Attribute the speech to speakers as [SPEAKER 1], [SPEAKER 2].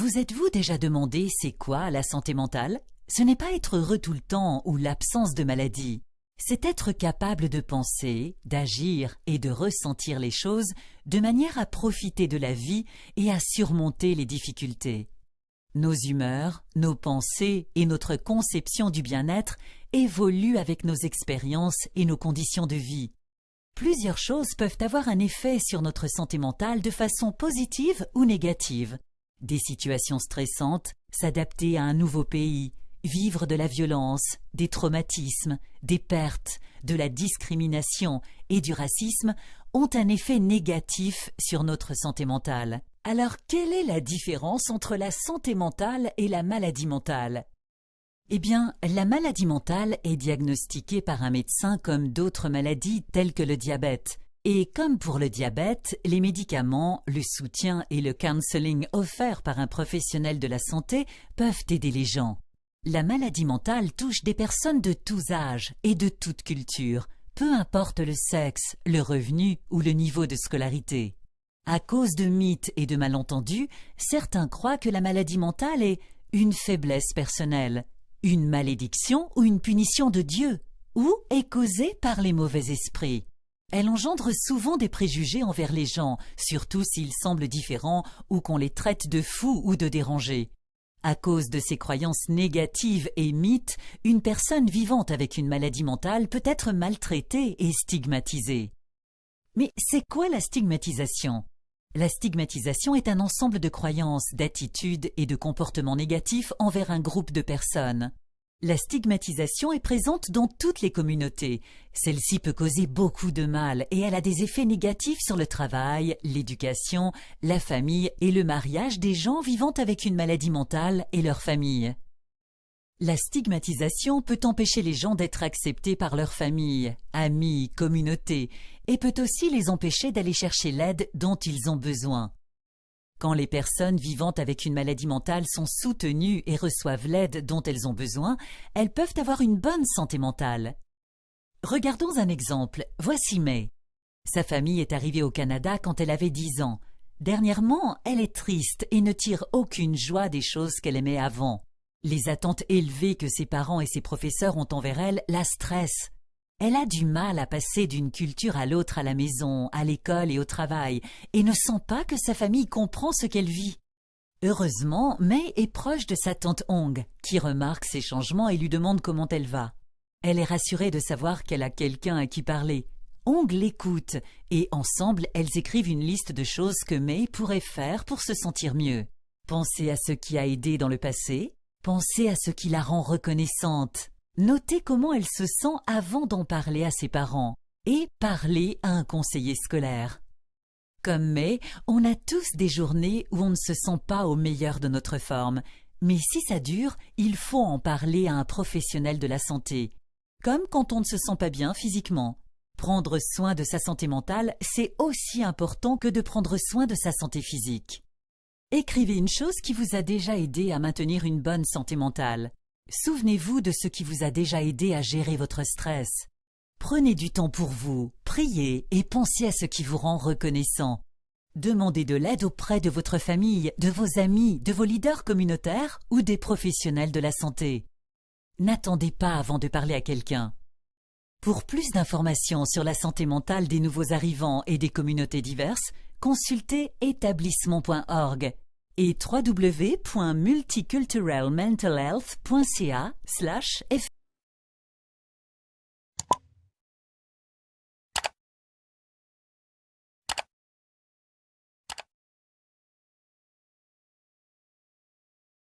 [SPEAKER 1] Vous êtes-vous déjà demandé c'est quoi la santé mentale? Ce n'est pas être heureux tout le temps ou l'absence de maladie. C'est être capable de penser, d'agir et de ressentir les choses de manière à profiter de la vie et à surmonter les difficultés. Nos humeurs, nos pensées et notre conception du bien-être évoluent avec nos expériences et nos conditions de vie. Plusieurs choses peuvent avoir un effet sur notre santé mentale de façon positive ou négative. Des situations stressantes, s'adapter à un nouveau pays, vivre de la violence, des traumatismes, des pertes, de la discrimination et du racisme ont un effet négatif sur notre santé mentale. Alors, quelle est la différence entre la santé mentale et la maladie mentale? Eh bien, la maladie mentale est diagnostiquée par un médecin comme d'autres maladies telles que le diabète. Et comme pour le diabète, les médicaments, le soutien et le counseling offerts par un professionnel de la santé peuvent aider les gens. La maladie mentale touche des personnes de tous âges et de toute culture, peu importe le sexe, le revenu ou le niveau de scolarité. À cause de mythes et de malentendus, certains croient que la maladie mentale est une faiblesse personnelle, une malédiction ou une punition de Dieu, ou est causée par les mauvais esprits. Elle engendre souvent des préjugés envers les gens, surtout s'ils semblent différents ou qu'on les traite de fous ou de dérangés. À cause de ces croyances négatives et mythes, une personne vivant avec une maladie mentale peut être maltraitée et stigmatisée. Mais c'est quoi la stigmatisation? La stigmatisation est un ensemble de croyances, d'attitudes et de comportements négatifs envers un groupe de personnes. La stigmatisation est présente dans toutes les communautés. Celle-ci peut causer beaucoup de mal et elle a des effets négatifs sur le travail, l'éducation, la famille et le mariage des gens vivant avec une maladie mentale et leur famille. La stigmatisation peut empêcher les gens d'être acceptés par leur famille, amis, communauté et peut aussi les empêcher d'aller chercher l'aide dont ils ont besoin. Quand les personnes vivant avec une maladie mentale sont soutenues et reçoivent l'aide dont elles ont besoin, elles peuvent avoir une bonne santé mentale. Regardons un exemple. Voici May. Sa famille est arrivée au Canada quand elle avait 10 ans. Dernièrement, elle est triste et ne tire aucune joie des choses qu'elle aimait avant. Les attentes élevées que ses parents et ses professeurs ont envers elle la stressent. Elle a du mal à passer d'une culture à l'autre à la maison, à l'école et au travail, et ne sent pas que sa famille comprend ce qu'elle vit. Heureusement, May est proche de sa tante Hong, qui remarque ces changements et lui demande comment elle va. Elle est rassurée de savoir qu'elle a quelqu'un à qui parler. Hong l'écoute, et ensemble, elles écrivent une liste de choses que May pourrait faire pour se sentir mieux. Penser à ce qui a aidé dans le passé, penser à ce qui la rend reconnaissante. Notez comment elle se sent avant d'en parler à ses parents et parler à un conseiller scolaire. Comme May, on a tous des journées où on ne se sent pas au meilleur de notre forme, mais si ça dure, il faut en parler à un professionnel de la santé. Comme quand on ne se sent pas bien physiquement. Prendre soin de sa santé mentale, c'est aussi important que de prendre soin de sa santé physique. Écrivez une chose qui vous a déjà aidé à maintenir une bonne santé mentale. Souvenez-vous de ce qui vous a déjà aidé à gérer votre stress. Prenez du temps pour vous, priez et pensez à ce qui vous rend reconnaissant. Demandez de l'aide auprès de votre famille, de vos amis, de vos leaders communautaires ou des professionnels de la santé. N'attendez pas avant de parler à quelqu'un. Pour plus d'informations sur la santé mentale des nouveaux arrivants et des communautés diverses, consultez établissement.org et www.multiculturalmentalhealth.ca/fr.